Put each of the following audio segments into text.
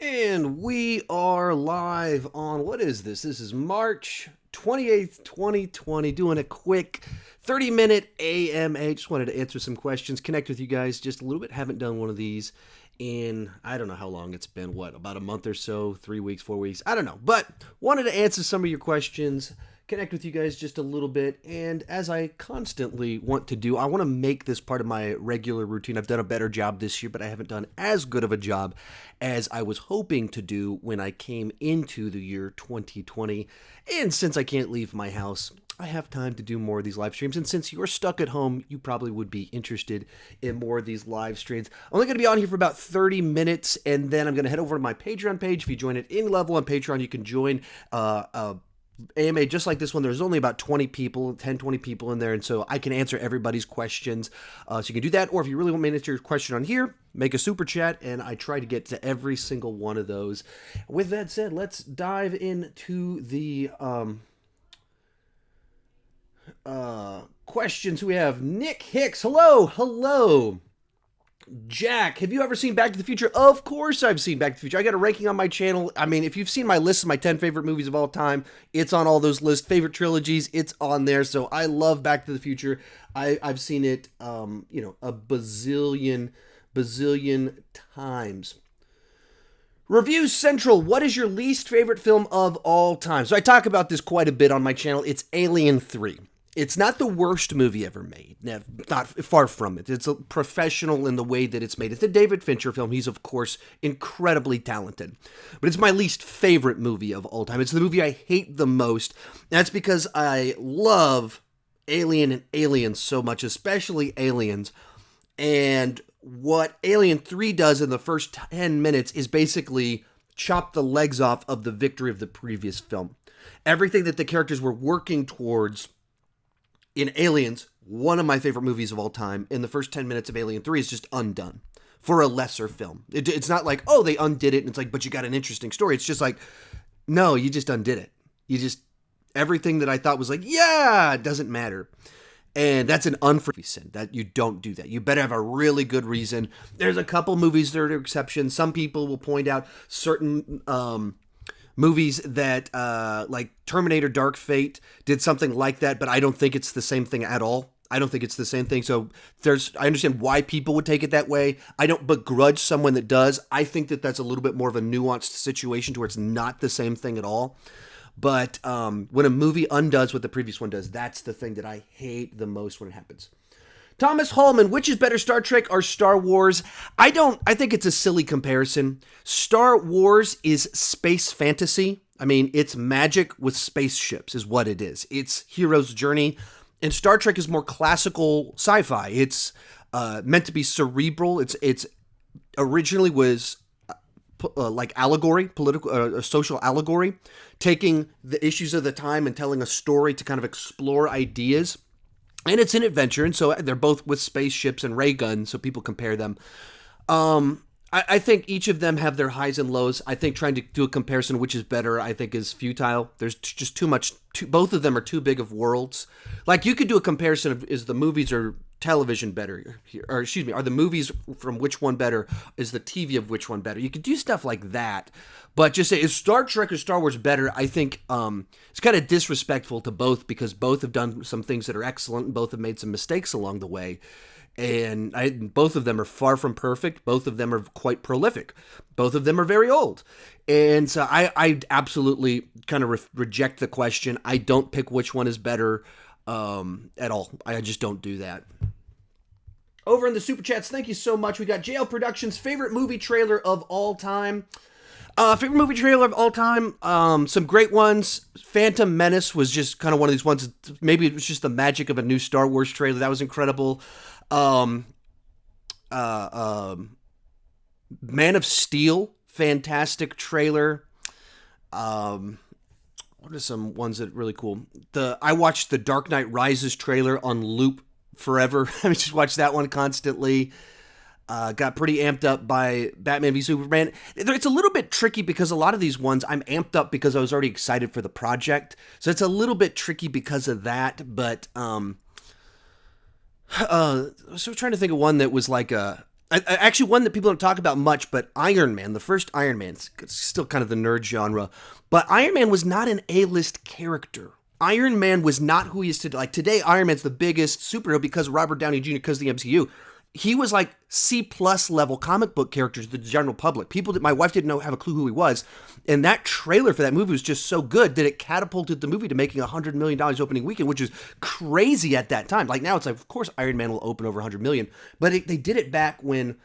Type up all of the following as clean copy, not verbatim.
And we are live on, what is this? This is March 28th, 2020, doing a quick 30-minute AMA. Just wanted to answer some questions, connect with you guys just a little bit. Haven't done one of these in, I don't know how long it's been, about a month or so, 3 weeks, 4 weeks, I don't know. But wanted to answer some of your questions, connect with you guys just a little bit, and as I constantly want to do, I want to make this part of my regular routine. I've done a better job this year, but I haven't done as good of a job as I was hoping to do when I came into the year 2020. And since I can't leave my house, I have time to do more of these live streams. And since you're stuck at home, you probably would be interested in more of these live streams. I'm only going to be on here for about 30 minutes, and then I'm going to head over to my Patreon page. If you join at any level on Patreon, you can join AMA just like this one. There's only about 20 people, 10, 20 people in there, and so I can answer everybody's questions. So you can do that, or if you really want me to answer your question on here, make a super chat, and I try to get to every single one of those. With that said, let's dive into the questions. We have Nick Hicks. Hello. Jack, have you ever seen Back to the Future? Of course I've seen Back to the Future. I got a ranking on my channel. I mean, if you've seen my list of my 10 favorite movies of all time, it's on all those lists. Favorite trilogies, it's on there. So I love Back to the Future. I've seen it, a bazillion times. Review Central, what is your least favorite film of all time? So I talk about this quite a bit on my channel. It's Alien 3. It's not the worst movie ever made. Not far from it. It's a professional in the way that it's made. It's a David Fincher film. He's, of course, incredibly talented. But it's my least favorite movie of all time. It's the movie I hate the most. That's because I love Alien and Aliens so much, especially Aliens. And what Alien 3 does in the first 10 minutes is basically chop the legs off of the victory of the previous film. Everything that the characters were working towards in Aliens, one of my favorite movies of all time, in the first 10 minutes of Alien 3 is just undone for a lesser film. It's not like, oh, they undid it, and it's like, but you got an interesting story. It's just like, no, you just undid it. Everything that I thought was like, yeah, it doesn't matter. And that's an unforgivable sin, that you don't do that. You better have a really good reason. There's a couple movies that are exceptions. Some people will point out certain movies that, like Terminator Dark Fate did something like that, but I don't think it's the same thing at all. I don't think it's the same thing. So I understand why people would take it that way. I don't begrudge someone that does. I think that that's a little bit more of a nuanced situation to where it's not the same thing at all. But when a movie undoes what the previous one does, that's the thing that I hate the most when it happens. Thomas Hallman, which is better, Star Trek or Star Wars? I think it's a silly comparison. Star Wars is space fantasy. I mean, it's magic with spaceships is what it is. It's hero's journey. And Star Trek is more classical sci-fi. It's meant to be cerebral. It's originally was like allegory, political, social allegory, taking the issues of the time and telling a story to kind of explore ideas. And it's an adventure, and so they're both with spaceships and ray guns, so people compare them. I think each of them have their highs and lows. I think trying to do a comparison, which is better, I think is futile. There's just too much. Both of them are too big of worlds. Like, you could do a comparison of, is the movies or television better? Or, excuse me, are the movies from which one better? Is the TV of which one better? You could do stuff like that. But just say, is Star Trek or Star Wars better? I think it's kind of disrespectful to both, because both have done some things that are excellent and both have made some mistakes along the way. And both of them are far from perfect. Both of them are quite prolific. Both of them are very old. And so I absolutely kind of reject the question. I don't pick which one is better at all. I just don't do that. Over in the Super Chats, thank you so much. We got JL Productions' favorite movie trailer of all time. Favorite movie trailer of all time, some great ones. Phantom Menace was just kind of one of these ones. Maybe it was just the magic of a new Star Wars trailer. That was incredible. Man of Steel, fantastic trailer. What are some ones that are really cool? I watched the Dark Knight Rises trailer on loop forever. I just watched that one constantly. Got pretty amped up by Batman v Superman. It's a little bit tricky because a lot of these ones I'm amped up because I was already excited for the project. So it's a little bit tricky because of that. But so trying to think of one that was like a Actually, one that people don't talk about much, but Iron Man, the first Iron Man, it's still kind of the nerd genre, but Iron Man was not an A-list character. Iron Man was not who he is today. Like today, Iron Man's the biggest superhero because of Robert Downey Jr., because of the MCU. He was like C-plus level comic book characters to the general public. People that my wife didn't have a clue who he was. And that trailer for that movie was just so good that it catapulted the movie to making $100 million opening weekend, which is crazy at that time. Like now it's like, of course, Iron Man will open over $100 million. But they did it back when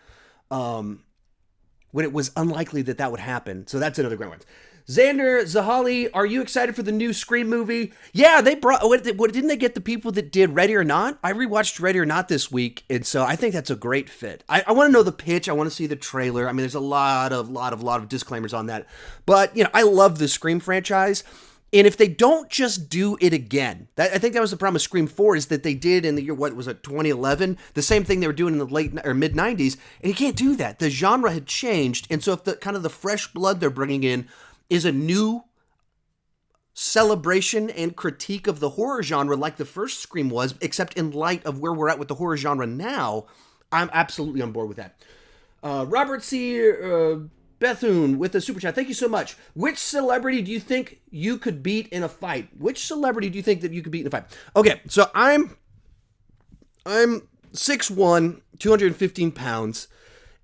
it was unlikely that would happen. So that's another great one. Xander Zahali, are you excited for the new Scream movie? Yeah, they brought. Didn't they get the people that did Ready or Not? I rewatched Ready or Not this week, and so I think that's a great fit. I want to know the pitch. I want to see the trailer. I mean, there's a lot of disclaimers on that, but I love the Scream franchise. And if they don't just do it again, I think that was the problem with Scream 4 is that they did in the year, 2011, the same thing they were doing in the late or mid 90s, and you can't do that. The genre had changed, and so if the kind of the fresh blood they're bringing in is a new celebration and critique of the horror genre like the first Scream was, except in light of where we're at with the horror genre now, I'm absolutely on board with that. Robert C. Bethune with a super chat. Thank you so much. Which celebrity do you think you could beat in a fight? Which celebrity do you think that you could beat in a fight? Okay, so I'm 6'1", 215 pounds.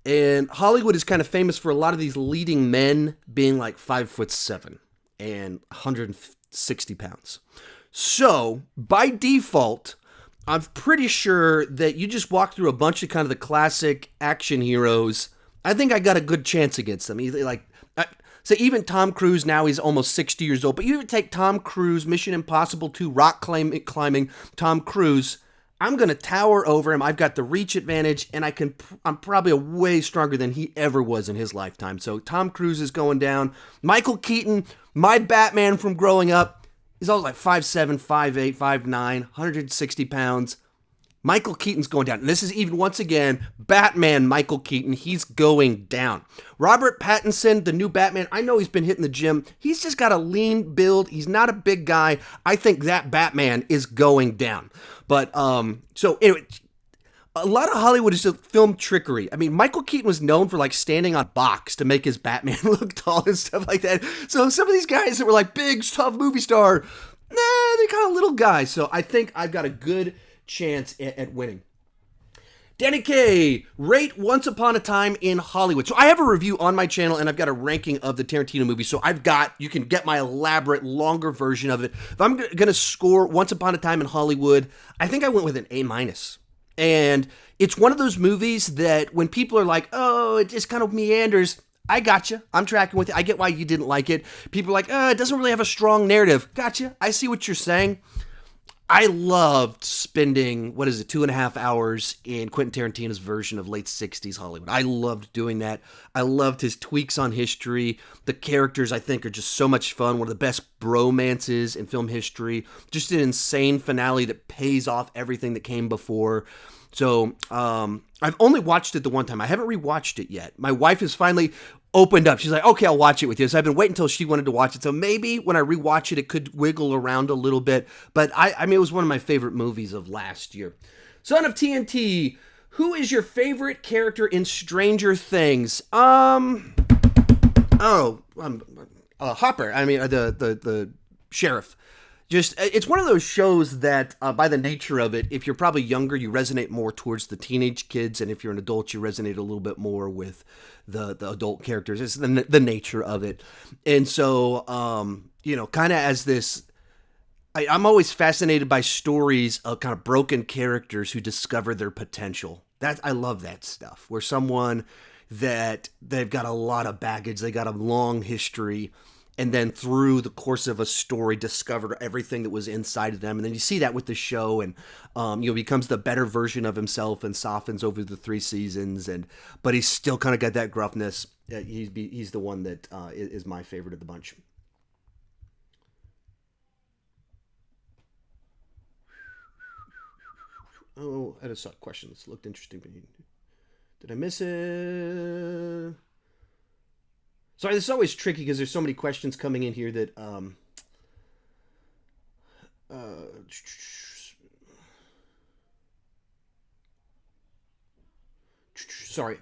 And Hollywood is kind of famous for a lot of these leading men being like 5'7" and 160 pounds. So by default, I'm pretty sure that you just walk through a bunch of kind of the classic action heroes. I think I got a good chance against them. So even Tom Cruise, now he's almost 60 years old. But you even take Tom Cruise, Mission Impossible 2, rock climbing Tom Cruise. I'm going to tower over him. I've got the reach advantage, and I'm probably way stronger than he ever was in his lifetime. So Tom Cruise is going down. Michael Keaton, my Batman from growing up, he's always like 5'7", 5'8", 5'9", 160 pounds. Michael Keaton's going down. And this is even, once again, Batman Michael Keaton. He's going down. Robert Pattinson, the new Batman, I know he's been hitting the gym. He's just got a lean build. He's not a big guy. I think that Batman is going down. But, so anyway, a lot of Hollywood is just film trickery. I mean, Michael Keaton was known for like standing on box to make his Batman look tall and stuff like that. So some of these guys that were like big, tough movie star, they're kind of little guys. So I think I've got a good chance at winning. Danny K, rate Once Upon a Time in Hollywood. So I have a review on my channel, and I've got a ranking of the Tarantino movies. So you can get my elaborate, longer version of it. If I'm going to score Once Upon a Time in Hollywood, I think I went with an A-. And it's one of those movies that when people are like, oh, it just kind of meanders, I gotcha. I'm tracking with you. I get why you didn't like it. People are like, oh, it doesn't really have a strong narrative. Gotcha. I see what you're saying. I loved spending, 2.5 hours in Quentin Tarantino's version of late 60s Hollywood. I loved doing that. I loved his tweaks on history. The characters, I think, are just so much fun. One of the best bromances in film history. Just an insane finale that pays off everything that came before. So, I've only watched it the one time. I haven't rewatched it yet. My wife has finally opened up. She's like, okay, I'll watch it with you. So I've been waiting until she wanted to watch it. So maybe when I rewatch it, it could wiggle around a little bit. But I mean, it was one of my favorite movies of last year. Son of TNT, who is your favorite character in Stranger Things? Hopper. I mean, the sheriff. Just, it's one of those shows that, by the nature of it, if you're probably younger, you resonate more towards the teenage kids, and if you're an adult, you resonate a little bit more with the adult characters. It's the nature of it. And so, kind of as this, I'm always fascinated by stories of kind of broken characters who discover their potential. I love that stuff, where someone that they've got a lot of baggage, they got a long history, and then through the course of a story discovered everything that was inside of them. And then you see that with the show, and becomes the better version of himself and softens over the 3 seasons. But he's still kind of got that gruffness. He's the one that is my favorite of the bunch. Oh, I just saw a question that looked interesting. Did I miss it? Sorry, this is always tricky because there's so many questions coming in here that sorry,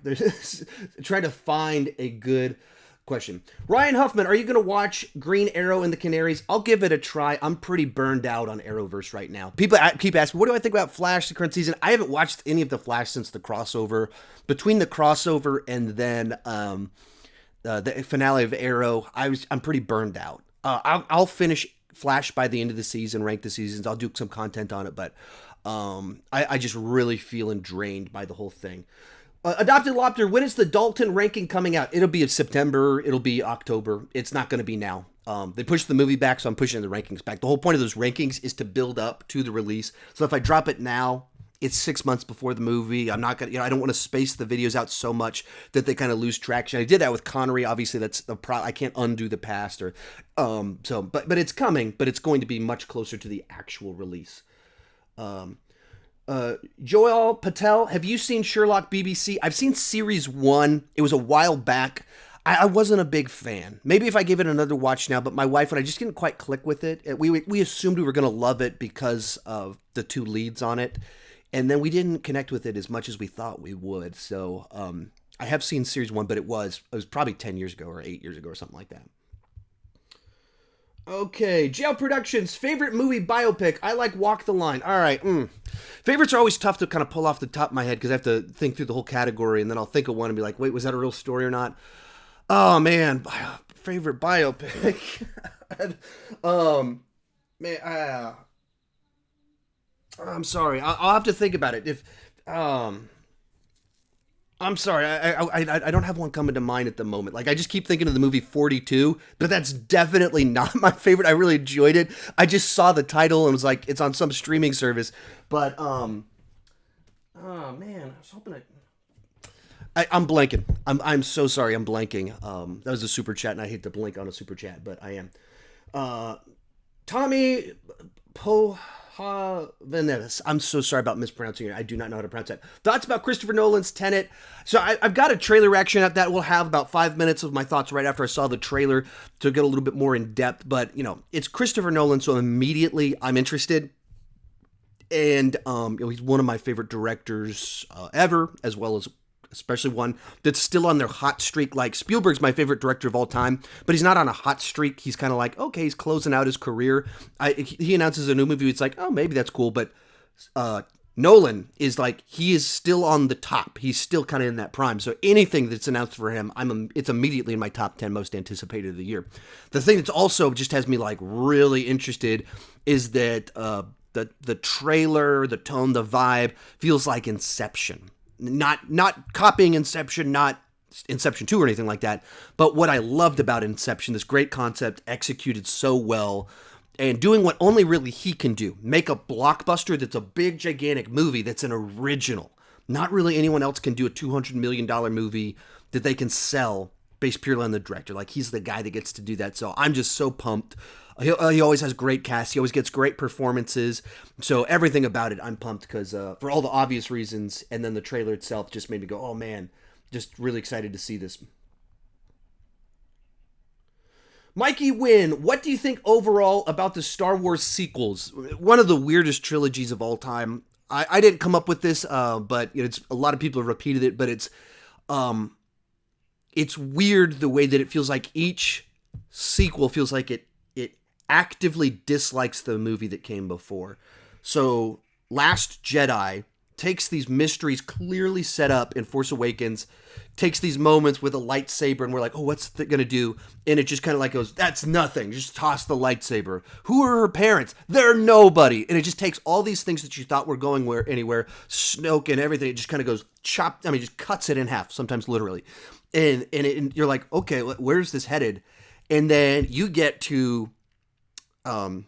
trying to find a good question. Ryan Huffman, are you going to watch Green Arrow and the Canaries? I'll give it a try. I'm pretty burned out on Arrowverse right now. People keep asking, what do I think about Flash, the current season? I haven't watched any of the Flash since the crossover. Between the crossover and then the finale of Arrow, I'm pretty burned out. I'll finish Flash by the end of the season, rank the seasons. I'll do some content on it, but I just really feeling drained by the whole thing. Adopted Lobster, when is the Dalton ranking coming out? It'll be in September. It'll be October. It's not going to be now. They pushed the movie back, so I'm pushing the rankings back. The whole point of those rankings is to build up to the release. So if I drop it now, it's 6 months before the movie. I'm not gonna, I don't want to space the videos out so much that they kind of lose traction. I did that with Connery. Obviously, that's the I can't undo the past, or but it's coming. But it's going to be much closer to the actual release. Joel Patel, have you seen Sherlock BBC? I've seen series 1. It was a while back. I wasn't a big fan. Maybe if I gave it another watch now, but my wife and I just didn't quite click with it. We assumed we were going to love it because of the 2 leads on it, and then we didn't connect with it as much as we thought we would. So I have seen series 1, but it was probably 10 years ago or 8 years ago or something like that. Okay, Jail Productions, favorite movie biopic. I like Walk the Line. All right. Favorites are always tough to kind of pull off the top of my head because I have to think through the whole category, and then I'll think of one and be like, wait, was that a real story or not? Oh, man. Favorite biopic. Man, I'm sorry. I'll have to think about it. I'm sorry, I don't have one coming to mind at the moment. Like, I just keep thinking of the movie 42, but that's definitely not my favorite. I really enjoyed it. I just saw the title and was like, it's on some streaming service. But, oh man, I was hoping I'm blanking. I'm so sorry, I'm blanking. That was a super chat, and I hate to blink on a super chat, but I am. Tommy Venetis. I'm so sorry about mispronouncing it. I do not know how to pronounce that. Thoughts about Christopher Nolan's Tenet. So I've got a trailer reaction at that. We'll have about 5 minutes of my thoughts right after I saw the trailer to get a little bit more in depth. But, it's Christopher Nolan, so immediately I'm interested. And he's one of my favorite directors ever, as well as especially one that's still on their hot streak. Like, Spielberg's my favorite director of all time, but he's not on a hot streak. He's kind of like, okay, he's closing out his career. He announces a new movie. It's like, oh, maybe that's cool. But Nolan is like, he is still on the top. He's still kind of in that prime. So anything that's announced for him, it's immediately in my top 10 most anticipated of the year. The thing that's also just has me like really interested is that the trailer, the tone, the vibe feels like Inception. Not copying Inception, not Inception 2 or anything like that. But what I loved about Inception, this great concept executed so well and doing what only really he can do. Make a blockbuster that's a big, gigantic movie that's an original. Not really anyone else can do a $200 million movie that they can sell based purely on the director. Like, he's the guy that gets to do that. So I'm just so pumped. He always has great cast. He always gets great performances. So everything about it, I'm pumped because for all the obvious reasons. And then the trailer itself just made me go, oh man, just really excited to see this. Mikey Wynn, what do you think overall about the Star Wars sequels? One of the weirdest trilogies of all time. I didn't come up with this, but it's a lot of people have repeated it. But it's weird the way that it feels like each sequel feels like it actively dislikes the movie that came before. So Last Jedi takes these mysteries clearly set up in Force Awakens, takes these moments with a lightsaber, and we're like, oh, what's it going to do? And it just kind of like goes, that's nothing. Just toss the lightsaber. Who are her parents? They're nobody. And it just takes all these things that you thought were going anywhere, Snoke and everything. It just kind of goes just cuts it in half, sometimes literally. And you're like, okay, where's this headed? And then you get to Rise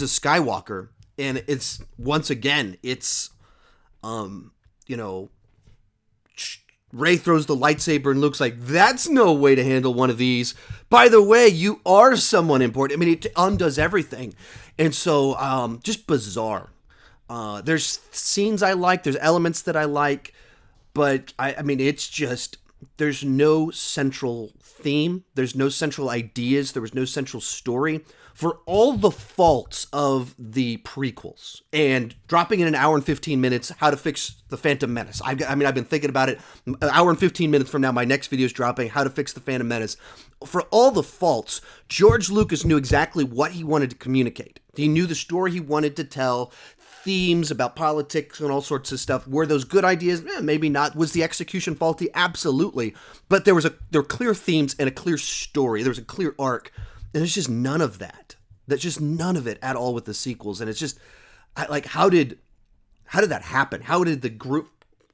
of Skywalker, and it's once again Rey throws the lightsaber and Luke's like, that's no way to handle one of these. By the way, you are someone important. I mean, it undoes everything. And so just bizarre. There's scenes I like, there's elements that I like, but I mean, it's just there's no central theme. There's no central ideas. There was no central story. For all the faults of the prequels and dropping in an hour and 15 minutes, how to fix the Phantom Menace. I've been thinking about it. An hour and 15 minutes from now, my next video is dropping, how to fix the Phantom Menace. For all the faults, George Lucas knew exactly what he wanted to communicate. He knew the story he wanted to tell, themes about politics and all sorts of stuff. Were those good ideas? Maybe not. Was the execution faulty? Absolutely. But there were clear themes and a clear story. There was a clear arc. And there's just none of that. There's just none of it at all with the sequels. And it's just, like, how did that happen? How did the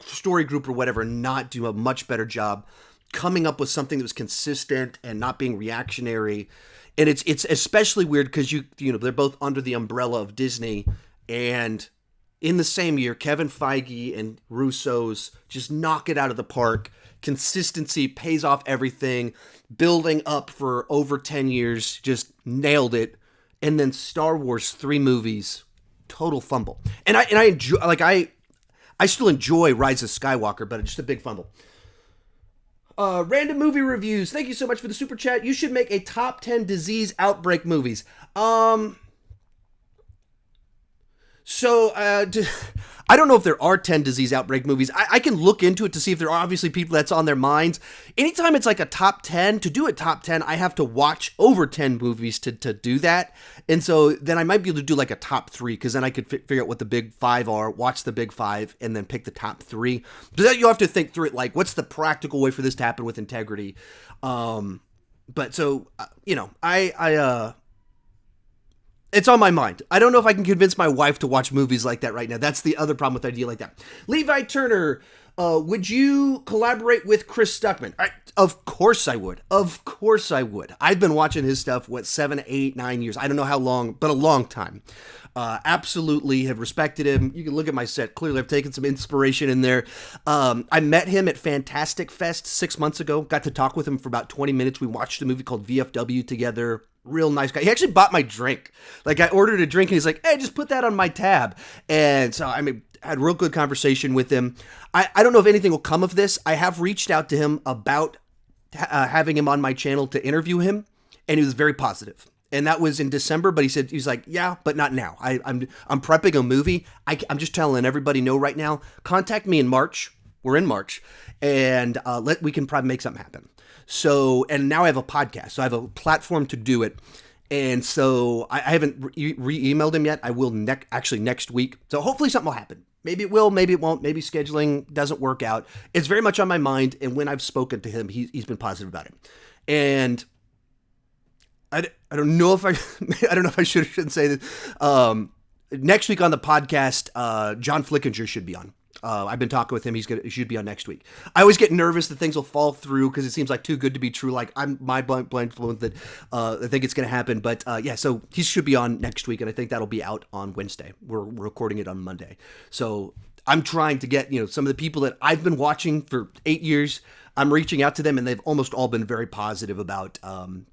story group or whatever not do a much better job coming up with something that was consistent and not being reactionary? And it's especially weird because you know they're both under the umbrella of Disney. And in the same year, Kevin Feige and Russo's just knock it out of the park. Consistency pays off everything. Building up for over 10 years, just nailed it. And then Star Wars, 3 movies, total fumble. And I enjoy, like, I still enjoy Rise of Skywalker, but it's just a big fumble. Random movie reviews. Thank you so much for the super chat. You should make a top 10 disease outbreak movies. So, I don't know if there are 10 disease outbreak movies. I can look into it to see if there are obviously people that's on their minds. Anytime it's like a top 10, to do a top 10, I have to watch over 10 movies to do that. And so then I might be able to do like a top 3, because then I could figure out what the big 5 are, watch the big 5, and then pick the top 3. So that you have to think through it, like, what's the practical way for this to happen with integrity? But so, it's on my mind. I don't know if I can convince my wife to watch movies like that right now. That's the other problem with an idea like that. Levi Turner, would you collaborate with Chris Stuckman? Of course I would. Of course I would. I've been watching his stuff, 7, 8, 9 years. I don't know how long, but a long time. Absolutely have respected him. You can look at my set. Clearly, I've taken some inspiration in there. I met him at Fantastic Fest 6 months ago. Got to talk with him for about 20 minutes. We watched a movie called VFW together. Real nice guy. He actually bought my drink. Like, I ordered a drink and he's like, hey, just put that on my tab. And so, I had a real good conversation with him. I don't know if anything will come of this. I have reached out to him about having him on my channel to interview him, and he was very positive. And that was in December, but he's like, yeah, but not now. I'm prepping a movie. I'm just telling everybody no right now. Contact me in March. We're in March, and we can probably make something happen. So, and now I have a podcast, so I have a platform to do it. And so I haven't re-emailed him yet. I will actually next week. So hopefully something will happen. Maybe it will, maybe it won't. Maybe scheduling doesn't work out. It's very much on my mind. And when I've spoken to him, he's been positive about it. And I don't know if I should or shouldn't say this. Next week on the podcast, John Flickinger should be on. I've been talking with him. He should be on next week. I always get nervous that things will fall through because it seems like too good to be true. Like, I'm my blind blown that I think it's going to happen. But yeah, so he should be on next week, and I think that'll be out on Wednesday. We're recording it on Monday. So I'm trying to get some of the people that I've been watching for 8 years. I'm reaching out to them, and they've almost all been very positive about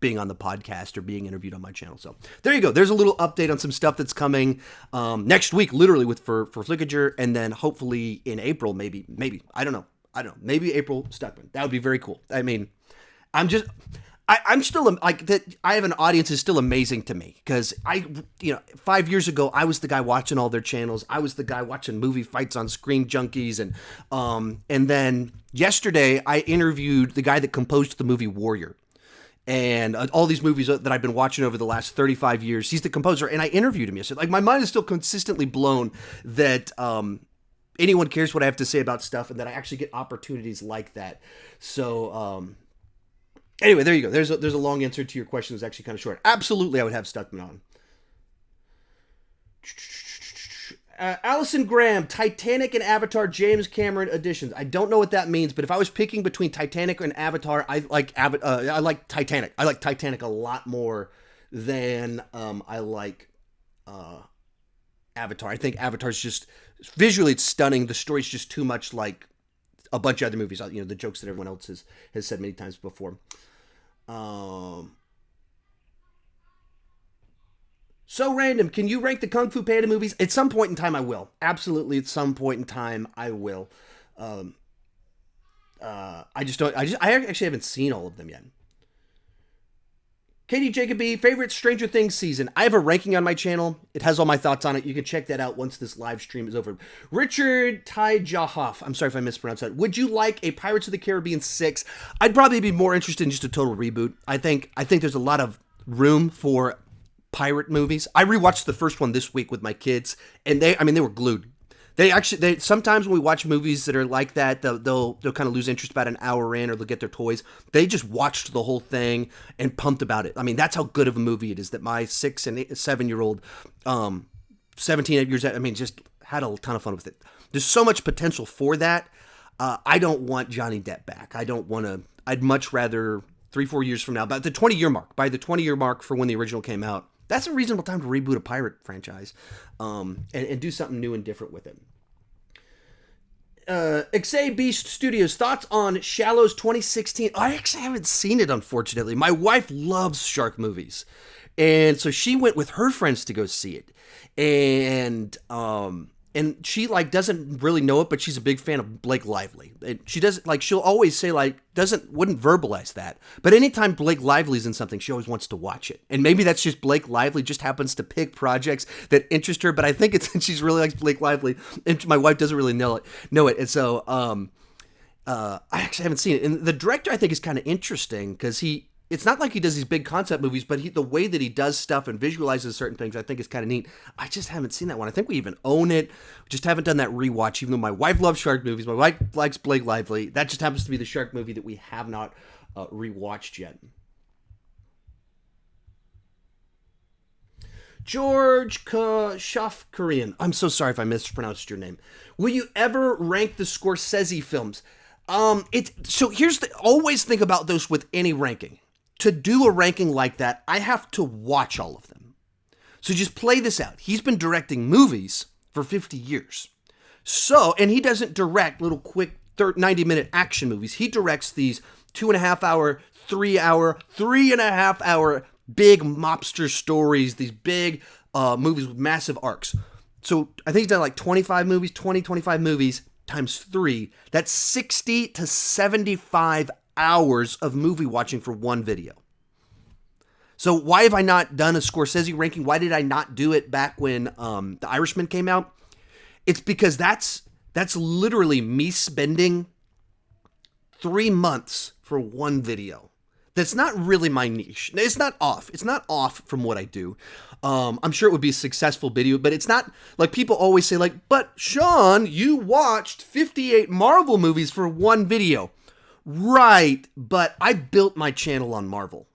being on the podcast or being interviewed on my channel. So there you go. There's a little update on some stuff that's coming next week, literally for Flickinger, and then hopefully in April, maybe I don't know, maybe April Stuckman. That would be very cool. I mean, I'm still like that. I have an audience is still amazing to me because 5 years ago I was the guy watching all their channels. I was the guy watching movie fights on Screen Junkies, and then yesterday I interviewed the guy that composed the movie Warrior, and all these movies that I've been watching over the last 35 years. He's the composer, and I interviewed him yesterday. Like, my mind is still consistently blown that anyone cares what I have to say about stuff, and that I actually get opportunities like that. So. Anyway, there you go. There's a long answer to your question. It was actually kind of short. Absolutely, I would have Stuckman on. Allison Graham, Titanic and Avatar James Cameron editions. I don't know what that means, but if I was picking between Titanic and Avatar, I like Titanic. I like Titanic a lot more than I like Avatar. I think Avatar's just visually it's stunning. The story's just too much like a bunch of other movies, the jokes that everyone else has said many times before. So random. Can you rank the Kung Fu Panda movies? At some point in time, I will. Absolutely, at some point in time, I will. I just don't. I actually haven't seen all of them yet. Katie Jacoby, favorite Stranger Things season. I have a ranking on my channel. It has all my thoughts on it. You can check that out once this live stream is over. Richard Tyjahoff. I'm sorry if I mispronounced that. Would you like a Pirates of the Caribbean 6? I'd probably be more interested in just a total reboot. I think there's a lot of room for pirate movies. I rewatched the first one this week with my kids, and they were glued. They sometimes when we watch movies that are like that, they'll kind of lose interest about an hour in, or they'll get their toys. They just watched the whole thing and pumped about it. I mean, that's how good of a movie it is that my 6 and 7-year-old, 17 years old, just had a ton of fun with it. There's so much potential for that. I don't want Johnny Depp back. I'd much rather 3-4 years from now, by the 20-year mark for when the original came out, that's a reasonable time to reboot a pirate franchise, and do something new and different with it. Xay Beast Studios, thoughts on Shallows 2016? I actually haven't seen it, unfortunately. My wife loves shark movies, and so she went with her friends to go see it, and she doesn't really know it, but she's a big fan of Blake Lively. And she doesn't she'll always say wouldn't verbalize that. But anytime Blake Lively's in something, she always wants to watch it. And maybe that's just Blake Lively just happens to pick projects that interest her, but I think it's she's really likes Blake Lively, and my wife doesn't really know it. And so I actually haven't seen it. And the director I think is kind of interesting because it's not like he does these big concept movies, but the way that he does stuff and visualizes certain things, I think is kind of neat. I just haven't seen that one. I think we even own it. We just haven't done that rewatch, even though my wife loves shark movies. My wife likes Blake Lively. That just happens to be the shark movie that we have not rewatched yet. George Shafkarian. I'm so sorry if I mispronounced your name. Will you ever rank the Scorsese films? Always think about those with any ranking. To do a ranking like that, I have to watch all of them. So just play this out. He's been directing movies for 50 years. And he doesn't direct little quick 90-minute action movies. He directs these 2.5 hour, 3 hour, 3.5 hour big mobster stories, these big movies with massive arcs. So I think he's done 25 movies times 3. That's 60 to 75 hours of movie watching for one video. So why have I not done a Scorsese ranking? Why did I not do it back when The Irishman came out? It's because that's literally me spending 3 months for one video. That's not really my niche. It's not off. It's not off from what I do. I'm sure it would be a successful video, but it's not like people always say but Sean, you watched 58 Marvel movies for one video. Right, but I built my channel on Marvel.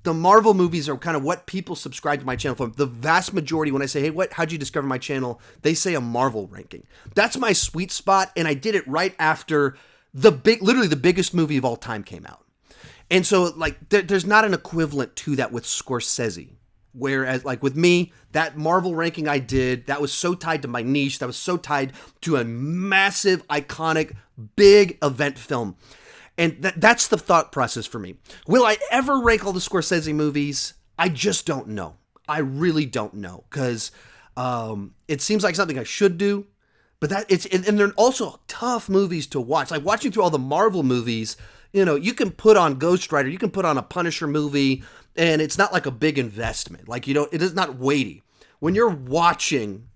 The Marvel movies are kind of what people subscribe to my channel from. The vast majority, when I say, hey, how'd you discover my channel? They say a Marvel ranking. That's my sweet spot, and I did it right after literally the biggest movie of all time came out. And so, there's not an equivalent to that with Scorsese. Whereas, with me, that Marvel ranking I did, that was so tied to my niche, that was so tied to a massive, iconic, big event film. And that's the thought process for me. Will I ever rank all the Scorsese movies? I just don't know. I really don't know. Because it seems like something I should do. But and they're also tough movies to watch. Watching through all the Marvel movies, you can put on Ghost Rider, you can put on a Punisher movie, and it's not like a big investment. It is not weighty. When you're watching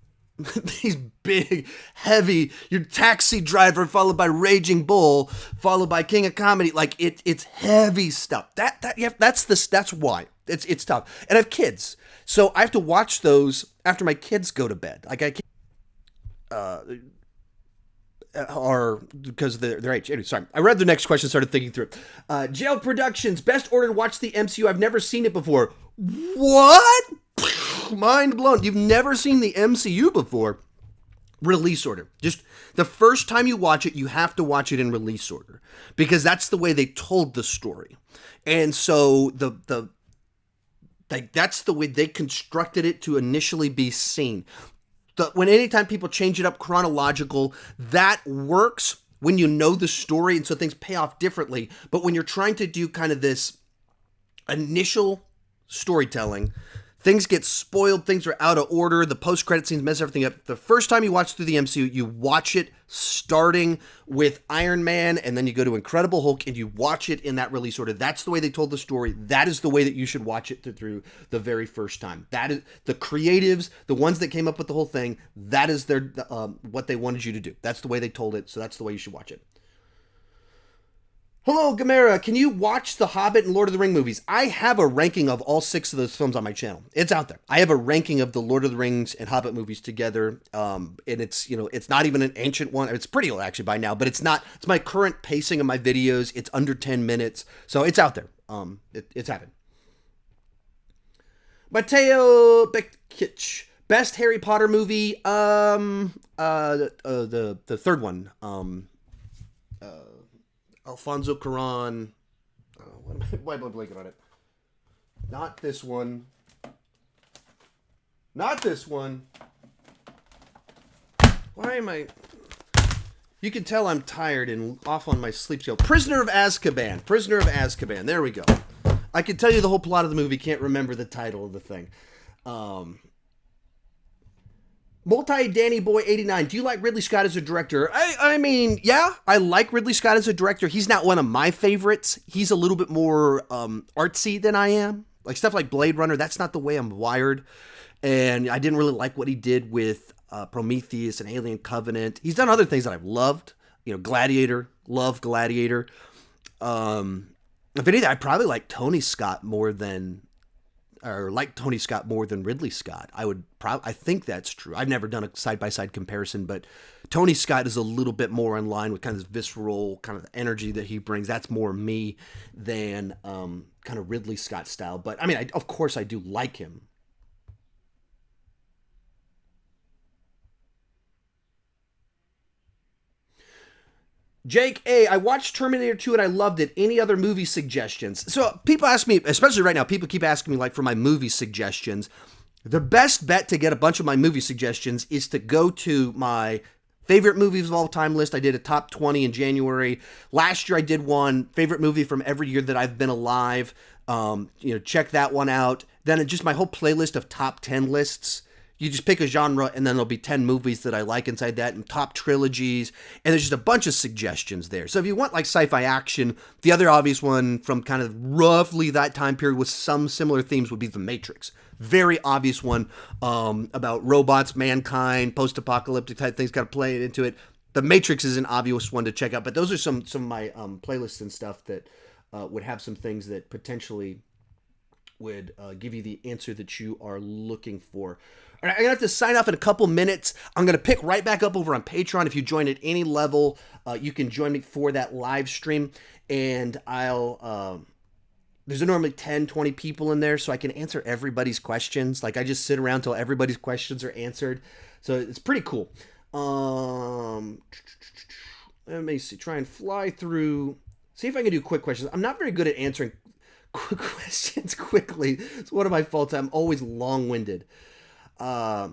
these big, heavy, your Taxi Driver followed by Raging Bull, followed by King of Comedy, it's heavy stuff. That's why. It's tough. And I have kids, so I have to watch those after my kids go to bed. I can't, or because of their age. Anyway, sorry. I read the next question, started thinking through it. Jail Productions, best order to watch the MCU. I've never seen it before. What? Mind blown. You've never seen the MCU before? Release order. Just the first time you watch it, you have to watch it in release order because that's the way they told the story. And so that's the way they constructed it to initially be seen. Anytime people change it up chronological, that works when you know the story, and so things pay off differently. But when you're trying to do kind of this initial storytelling, things get spoiled, things are out of order, the post-credit scenes mess everything up. The first time you watch through the MCU, you watch it starting with Iron Man, and then you go to Incredible Hulk, and you watch it in that release order. That's the way they told the story. That is the way that you should watch it through the very first time. That is the creatives, the ones that came up with the whole thing, that is their what they wanted you to do. That's the way they told it, so that's the way you should watch it. Hello, Gamera. Can you watch the Hobbit and Lord of the Ring movies? I have a ranking of all 6 of those films on my channel. It's out there. I have a ranking of the Lord of the Rings and Hobbit movies together. And it's, it's not even an ancient one. It's pretty old actually by now, but it's not. It's my current pacing of my videos. It's under 10 minutes. So it's out there. It's happened. Mateo Bekic. Best Harry Potter movie. The third one. Alfonso Cuarón. Why am I blanking on it? Not this one. Not this one. Why am I... You can tell I'm tired and off on my sleep scale. Prisoner of Azkaban. Prisoner of Azkaban. There we go. I can tell you the whole plot of the movie. Can't remember the title of the thing. Danny Boy 89. Do you like Ridley Scott as a director? I mean, yeah, I like Ridley Scott as a director. He's not one of my favorites. He's a little bit more artsy than I am. Like stuff like Blade Runner, that's not the way I'm wired. And I didn't really like what he did with Prometheus and Alien Covenant. He's done other things that I've loved. Gladiator. Love Gladiator. If anything, I probably like Tony Scott more than Ridley Scott. I think that's true. I've never done a side-by-side comparison, but Tony Scott is a little bit more in line with kind of this visceral kind of energy that he brings. That's more me than kind of Ridley Scott style. But I mean, of course I do like him. Jake A., I watched Terminator 2 and I loved it. Any other movie suggestions? So people ask me, especially right now, people keep asking me like for my movie suggestions. The best bet to get a bunch of my movie suggestions is to go to my favorite movies of all time list. I did a top 20 in January. Last year I did one favorite movie from every year that I've been alive. Check that one out. Then just my whole playlist of top 10 lists. You just pick a genre, and then there'll be 10 movies that I like inside that, and top trilogies, and there's just a bunch of suggestions there. So if you want like sci-fi action, the other obvious one from kind of roughly that time period with some similar themes would be The Matrix. Very obvious one about robots, mankind, post-apocalyptic type things, got to play it into it. The Matrix is an obvious one to check out, but those are some of my playlists and stuff that would have some things that potentially would give you the answer that you are looking for. All right, I'm going to have to sign off in a couple minutes. I'm going to pick right back up over on Patreon. If you join at any level, you can join me for that live stream. And there's normally 10, 20 people in there, so I can answer everybody's questions. Like, I just sit around till everybody's questions are answered. So it's pretty cool. Let me see. Try and fly through. See if I can do quick questions. I'm not very good at answering quick questions quickly. It's one of my faults. I'm always long-winded. I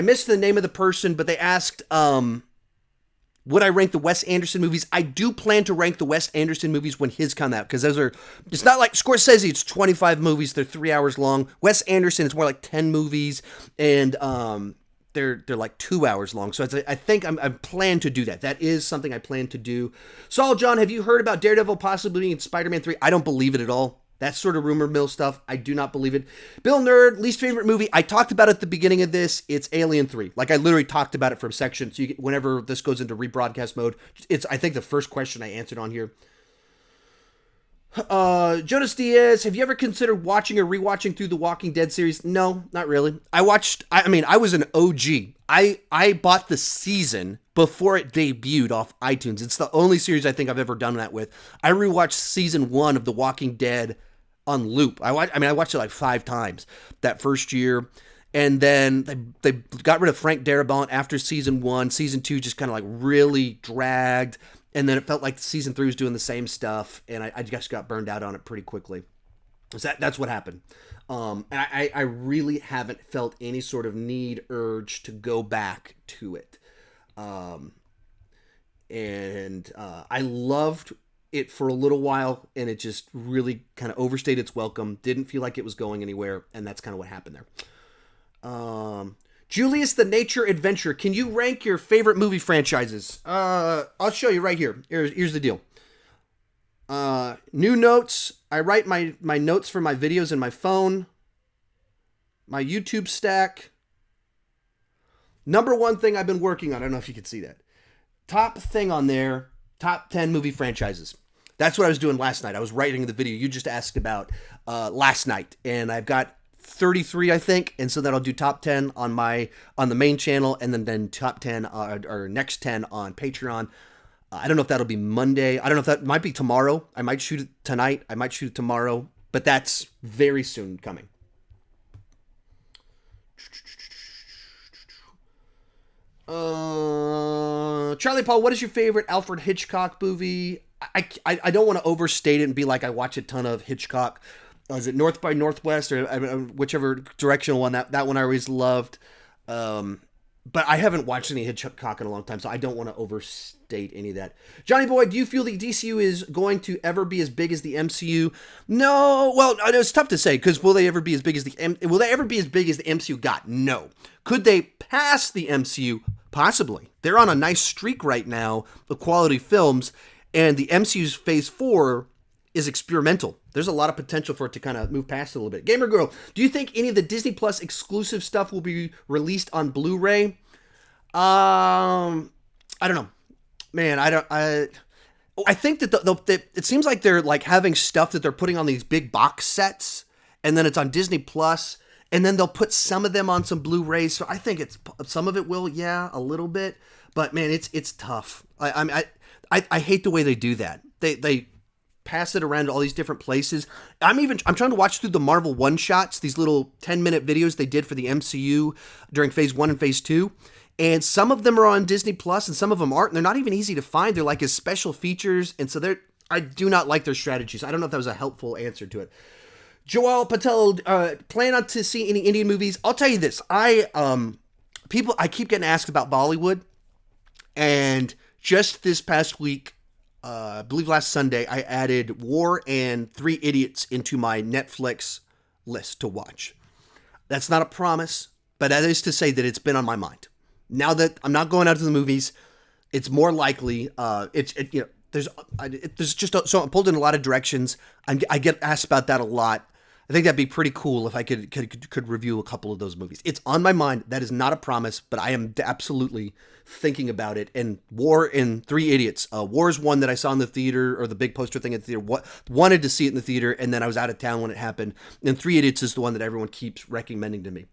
missed the name of the person, but they asked, would I rank the Wes Anderson movies? I do plan to rank the Wes Anderson movies when his come out, because it's not like Scorsese, it's 25 movies, they're 3 hours long. Wes Anderson, it's more like 10 movies, and they're like 2 hours long. So I think I plan to do that. That is something I plan to do. Saul John, have you heard about Daredevil possibly being in Spider-Man 3? I don't believe it at all. That's sort of rumor mill stuff. I do not believe it. Bill Nerd, least favorite movie. I talked about it at the beginning of this. It's Alien 3. Like, I literally talked about it for a section. So whenever this goes into rebroadcast mode, it's, I think, the first question I answered on here. Jonas Diaz, have you ever considered watching or rewatching through the Walking Dead series? No, not really. I was an OG. I bought the season before it debuted off iTunes. It's the only series I think I've ever done that with. I rewatched season 1 of The Walking Dead on loop. I watched it like 5 times that first year. And then they got rid of Frank Darabont after season 1. Season 2 just kind of like really dragged. And then it felt like season 3 was doing the same stuff. And I just got burned out on it pretty quickly. So that's what happened. And I really haven't felt any sort of urge to go back to it. I loved it for a little while, and it just really kind of overstayed its welcome. Didn't feel like it was going anywhere, and that's kind of what happened there. Julius the Nature Adventure. Can you rank your favorite movie franchises? I'll show you right here. Here's the deal. New notes. I write my notes for my videos in my phone. My YouTube stack. Number one thing I've been working on. I don't know if you can see that. Top thing on there. Top 10 movie franchises. That's what I was doing last night. I was writing the video you just asked about last night. And I've got 33, I think. And so then I'll do top 10 on the main channel. And then top 10 or next 10 on Patreon. I don't know if that'll be Monday. I don't know if that might be tomorrow. I might shoot it tonight. I might shoot it tomorrow. But that's very soon coming. Charlie Paul, what is your favorite Alfred Hitchcock movie? I don't want to overstate it and be like I watch a ton of Hitchcock. Is it North by Northwest or whichever directional one? That one I always loved. But I haven't watched any Hitchcock in a long time, so I don't want to overstate any of that. Johnny Boy, do you feel the DCU is going to ever be as big as the MCU? No. Well, it's tough to say, because will they ever be as big as the MCU got? No. Could they pass the MCU? Possibly. They're on a nice streak right now of quality films, and the MCU's Phase 4 is experimental. There's a lot of potential for it to kind of move past it a little bit. Gamer Girl, do you think any of the Disney Plus exclusive stuff will be released on Blu-ray? I don't know. Man, I think that it seems like they're like having stuff that they're putting on these big box sets, and then it's on Disney Plus, and then they'll put some of them on some Blu-rays. So I think some of it will, yeah, a little bit. But man, it's tough. I hate the way they do that. They pass it around to all these different places. I'm trying to watch through the Marvel one-shots, these little 10-minute videos they did for the MCU during Phase 1 and Phase 2. And some of them are on Disney Plus and some of them aren't. And they're not even easy to find. They're like as special features. And so I do not like their strategies. I don't know if that was a helpful answer to it. Joel Patel, plan on to see any Indian movies? I'll tell you this. I keep getting asked about Bollywood. And just this past week, I believe last Sunday, I added War and 3 Idiots into my Netflix list to watch. That's not a promise, but that is to say that it's been on my mind. Now that I'm not going out to the movies, it's more likely. There's just so I'm pulled in a lot of directions. I get asked about that a lot. I think that'd be pretty cool if I could review a couple of those movies. It's on my mind. That is not a promise, but I am absolutely thinking about it. And War and 3 Idiots. War is one that I saw in the theater, or the big poster thing at the theater. Wanted to see it in the theater, and then I was out of town when it happened. And 3 Idiots is the one that everyone keeps recommending to me.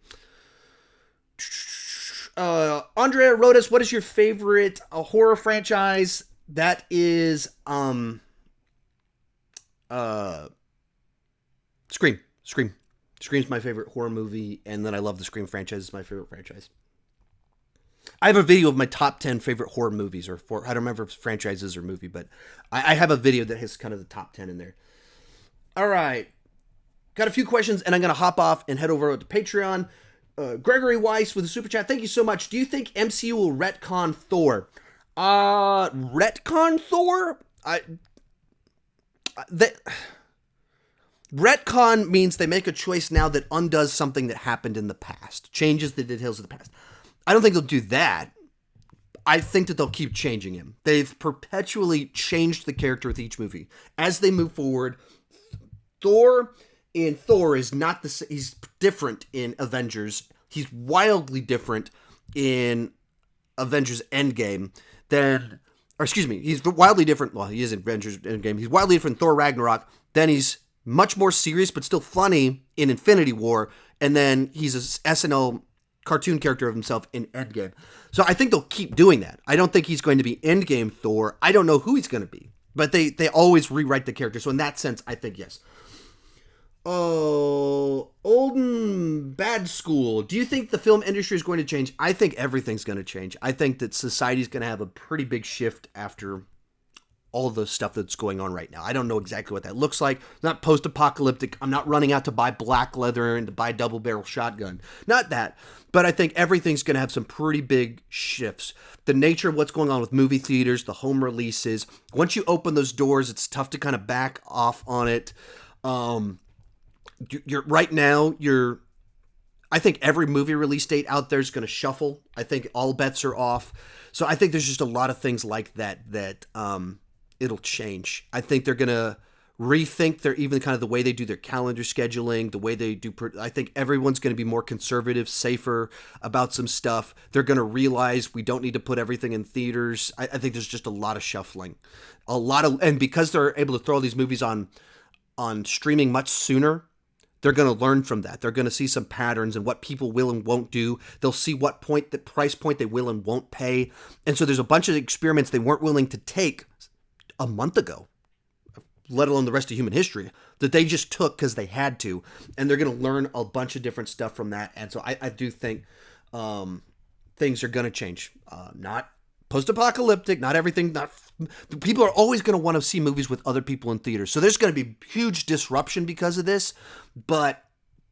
Andrea wrote us, what is your favorite horror franchise? That is Scream. Scream's my favorite horror movie, and then I love the Scream franchise. It's my favorite franchise. I have a video of my top 10 favorite horror movies, I don't remember if it's franchises or movie, but I have a video that has kind of the top 10 in there. All right. Got a few questions, and I'm going to hop off and head over to Patreon. Gregory Weiss with a super chat. Thank you so much. Do you think MCU will retcon Thor? Retcon Thor? Retcon means they make a choice now that undoes something that happened in the past, changes the details of the past. I don't think they'll do that. I think that they'll keep changing him. They've perpetually changed the character with each movie. As they move forward, Thor is not he's different in Avengers. He's wildly different in Avengers Endgame he's wildly different. Well, he is in Avengers Endgame. He's wildly different in Thor Ragnarok. Then he's much more serious, but still funny in Infinity War. And then he's a SNL cartoon character of himself in Endgame. So I think they'll keep doing that. I don't think he's going to be Endgame Thor. I don't know who he's going to be, but they always rewrite the character. So in that sense, I think yes. Oh, Olden Bad School. Do you think the film industry is going to change? I think everything's going to change. I think that society's going to have a pretty big shift after all of the stuff that's going on right now. I don't know exactly what that looks like. It's not post-apocalyptic. I'm not running out to buy black leather and to buy a double-barrel shotgun. Not that. But I think everything's going to have some pretty big shifts. The nature of what's going on with movie theaters, the home releases. Once you open those doors, it's tough to kind of back off on it. I think every movie release date out there is going to shuffle. I think all bets are off. So I think there's just a lot of things like that it'll change. I think they're going to rethink even kind of the way they do their calendar scheduling, the way they do. I think everyone's going to be more conservative, safer about some stuff. They're going to realize we don't need to put everything in theaters. I think there's just a lot of shuffling, and because they're able to throw all these movies on streaming much sooner, they're going to learn from that. They're going to see some patterns and what people will and won't do. They'll see what price point they will and won't pay. And so there's a bunch of experiments they weren't willing to take a month ago, let alone the rest of human history, that they just took because they had to. And they're going to learn a bunch of different stuff from that. And so I do think things are going to change. Not post-apocalyptic, not everything. People are always going to want to see movies with other people in theaters. So there's going to be huge disruption because of this. But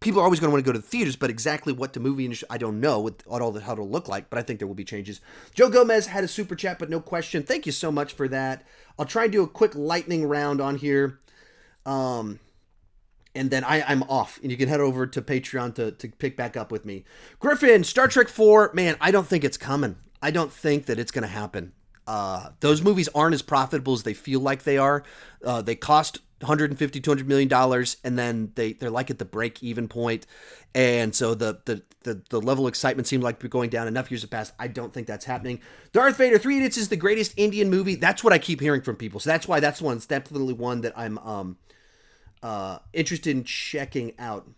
people are always going to want to go to the theaters. But exactly what the movie industry, I don't know how it'll look like. But I think there will be changes. Joe Gomez had a super chat, but no question. Thank you so much for that. I'll try and do a quick lightning round on here. And then I'm off. And you can head over to Patreon to pick back up with me. Griffin, Star Trek 4. Man, I don't think it's coming. I don't think that it's going to happen. Those movies aren't as profitable as they feel like they are. They cost $150, $200 million, and then they're like at the break-even point. And so the level of excitement seemed like going down. Enough years have passed. I don't think that's happening. Darth Vader 3 Idiots is the greatest Indian movie. That's what I keep hearing from people. So that's why that's definitely one that I'm interested in checking out.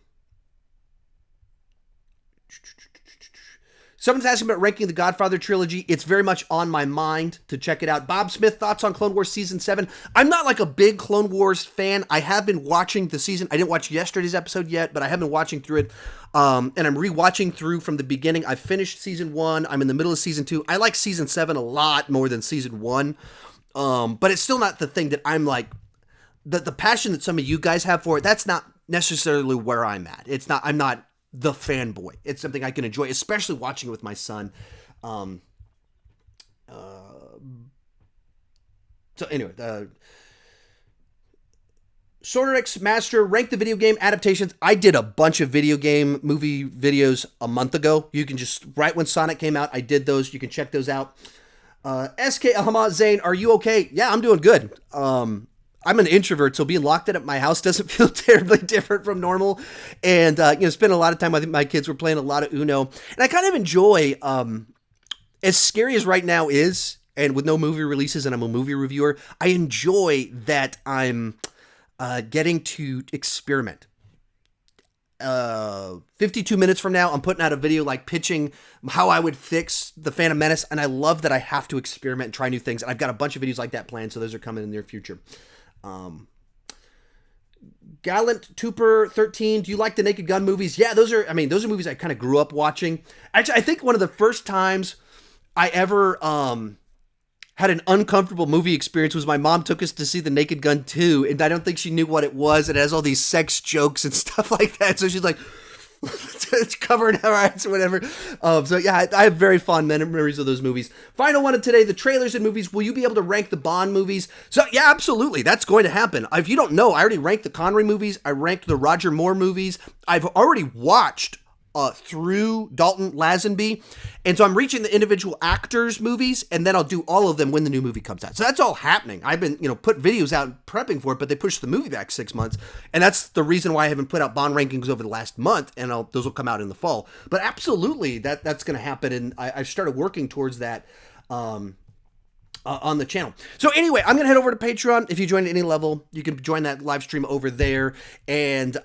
Someone's asking about ranking the Godfather trilogy. It's very much on my mind to check it out. Bob Smith, thoughts on Clone Wars Season 7? I'm not like a big Clone Wars fan. I have been watching the season. I didn't watch yesterday's episode yet, but I have been watching through it. And I'm rewatching through from the beginning. I finished Season 1. I'm in the middle of Season 2. I like Season 7 a lot more than Season 1. But it's still not the thing that I'm like, the passion that some of you guys have for it, that's not necessarily where I'm at. I'm not the fanboy. It's something I can enjoy, especially watching it with my son. So anyway, Sornex Master, rank the video game adaptations. I did a bunch of video game movie videos a month ago. You can just, right when Sonic came out, I did those. You can check those out. SK Ahmad Zain, are you okay? Yeah, I'm doing good. I'm an introvert, so being locked in at my house doesn't feel terribly different from normal. And, spend a lot of time with my kids. We're playing a lot of Uno. And I kind of enjoy, as scary as right now is, and with no movie releases and I'm a movie reviewer, I enjoy that I'm getting to experiment. 52 minutes from now, I'm putting out a video like pitching how I would fix the Phantom Menace. And I love that I have to experiment and try new things. And I've got a bunch of videos like that planned, so those are coming in the near future. Gallant Tooper 13, do you like the Naked Gun movies? Yeah, those are movies I kind of grew up watching. Actually, I think one of the first times I ever had an uncomfortable movie experience was my mom took us to see the Naked Gun 2, and I don't think she knew what it was. It has all these sex jokes and stuff like that, so she's like, it's covering our eyes or whatever. So yeah, I have very fond memories of those movies. Final one of today, the trailers and movies. Will you be able to rank the Bond movies? So yeah, absolutely. That's going to happen. If you don't know, I already ranked the Connery movies. I ranked the Roger Moore movies. I've already watched through Dalton Lazenby. And so I'm reaching the individual actors' movies, and then I'll do all of them when the new movie comes out. So that's all happening. I've been, put videos out prepping for it, but they pushed the movie back 6 months. And that's the reason why I haven't put out Bond rankings over the last month, and those will come out in the fall. But absolutely, that's going to happen, and I've started working towards that on the channel. So anyway, I'm going to head over to Patreon. If you join at any level, you can join that live stream over there, and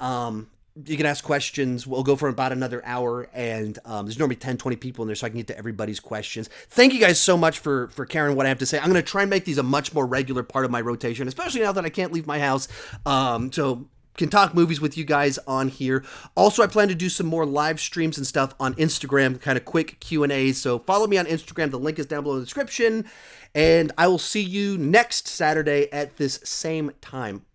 you can ask questions. We'll go for about another hour, and there's normally 10, 20 people in there, so I can get to everybody's questions. Thank you guys so much for caring what I have to say. I'm going to try and make these a much more regular part of my rotation, especially now that I can't leave my house. So can talk movies with you guys on here. Also, I plan to do some more live streams and stuff on Instagram, kind of quick Q&As. So follow me on Instagram. The link is down below in the description. And I will see you next Saturday at this same time.